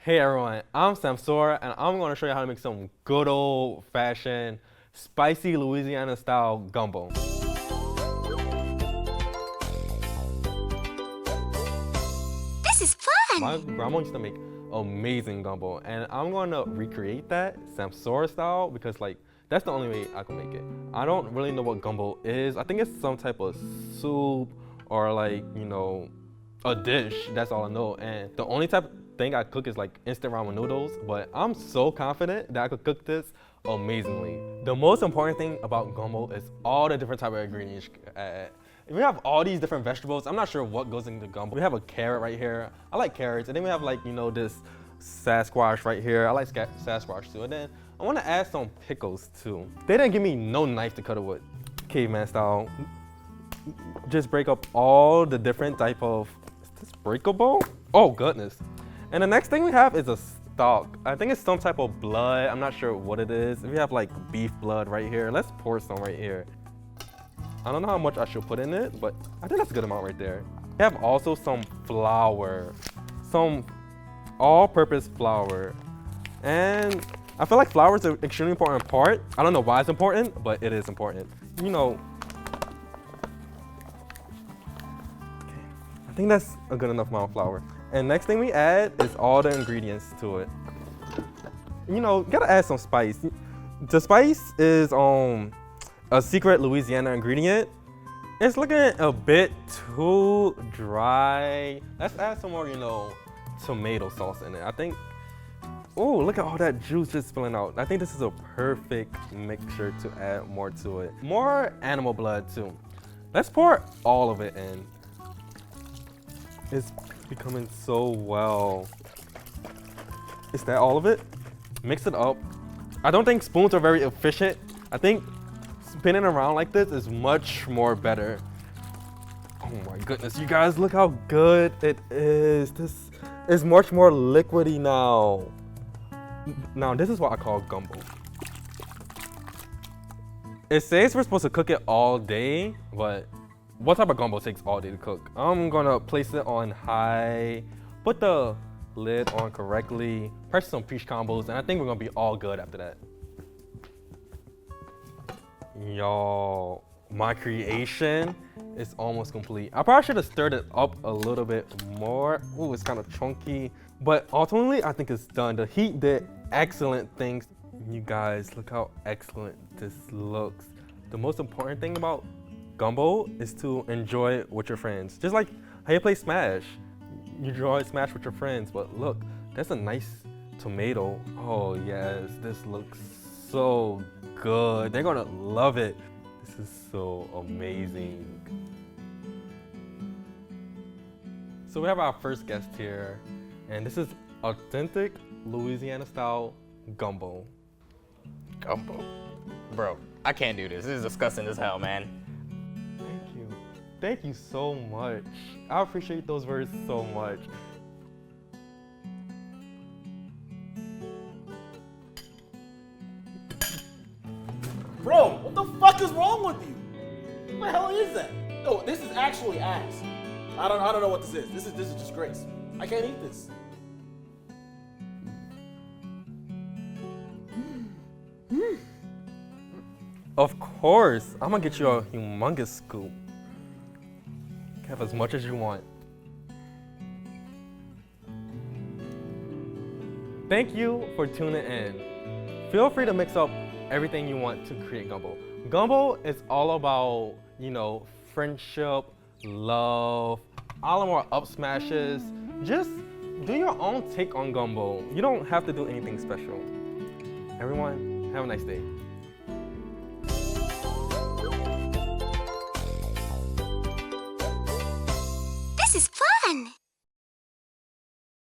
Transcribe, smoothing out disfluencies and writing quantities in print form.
Hey everyone, I'm Samsora and I'm going to show you how to make some good old fashioned spicy Louisiana style gumbo. This is My fun! grandma used to make amazing gumbo and I'm going to recreate that Samsora style because that's the only way I can make it. I don't really know what gumbo is. I think it's some type of soup or a dish. That's all I know. And the only type of thing I cook is like instant ramen noodles, but I'm so confident that I could cook this amazingly. The most important thing about gumbo is all the different type of ingredients you can add. We have all these different vegetables. I'm not sure what goes into gumbo. We have a carrot right here. I like carrots. And then we have this Sasquatch right here. I like Sasquatch too. And then I want to add some pickles too. They didn't give me no knife to cut it with. Caveman style. Just break up all the different type of, is this breakable? Oh goodness. And the next thing we have is a stock. I think it's some type of blood. I'm not sure what it is. We have like beef blood right here. Let's pour some right here. I don't know how much I should put in it, but I think that's a good amount right there. We have also some flour, some all-purpose flour. And I feel like flour is an extremely important part. I don't know why it's important, but it is important. I think that's a good enough amount of flour. And next thing we add is all the ingredients to it. Gotta add some spice. The spice is a secret Louisiana ingredient. It's looking a bit too dry. Let's add some more, tomato sauce in it. I think, oh, look at all that juice just spilling out. I think this is a perfect mixture to add more to it. More animal blood too. Let's pour all of it in. It's becoming so well. Is that all of it? Mix it up. I don't think spoons are very efficient. I think spinning around like this is much more better. Oh my goodness, you guys, look how good it is. This is much more liquidy now. Now, this is what I call gumbo. It says we're supposed to cook it all day, but what type of gumbo takes all day to cook? I'm gonna place it on high, put the lid on correctly, press some peach combos, and I think we're gonna be all good after that. Y'all, my creation is almost complete. I probably should have stirred it up a little bit more. Ooh, it's kind of chunky, but ultimately I think it's done. The heat did excellent things. You guys, look how excellent this looks. The most important thing about gumbo is to enjoy it with your friends. Just like how you play Smash. You enjoy Smash with your friends, but look, that's a nice tomato. Oh yes, this looks so good. They're gonna love it. This is so amazing. So we have our first guest here, and this is authentic Louisiana style gumbo. Gumbo? Bro, I can't do this. This is disgusting as hell, man. Thank you. Thank you so much. I appreciate those words so much. Bro, what the fuck is wrong with you? What the hell is that? No, this is actually ass. I don't know what this is. This is disgrace. I can't eat this. Of course, I'm gonna get you a humongous scoop. Have as much as you want. Thank you for tuning in. Feel free to mix up everything you want to create gumbo. Gumbo is all about, friendship, love, all the more up smashes. Just do your own take on gumbo. You don't have to do anything special. Everyone, have a nice day.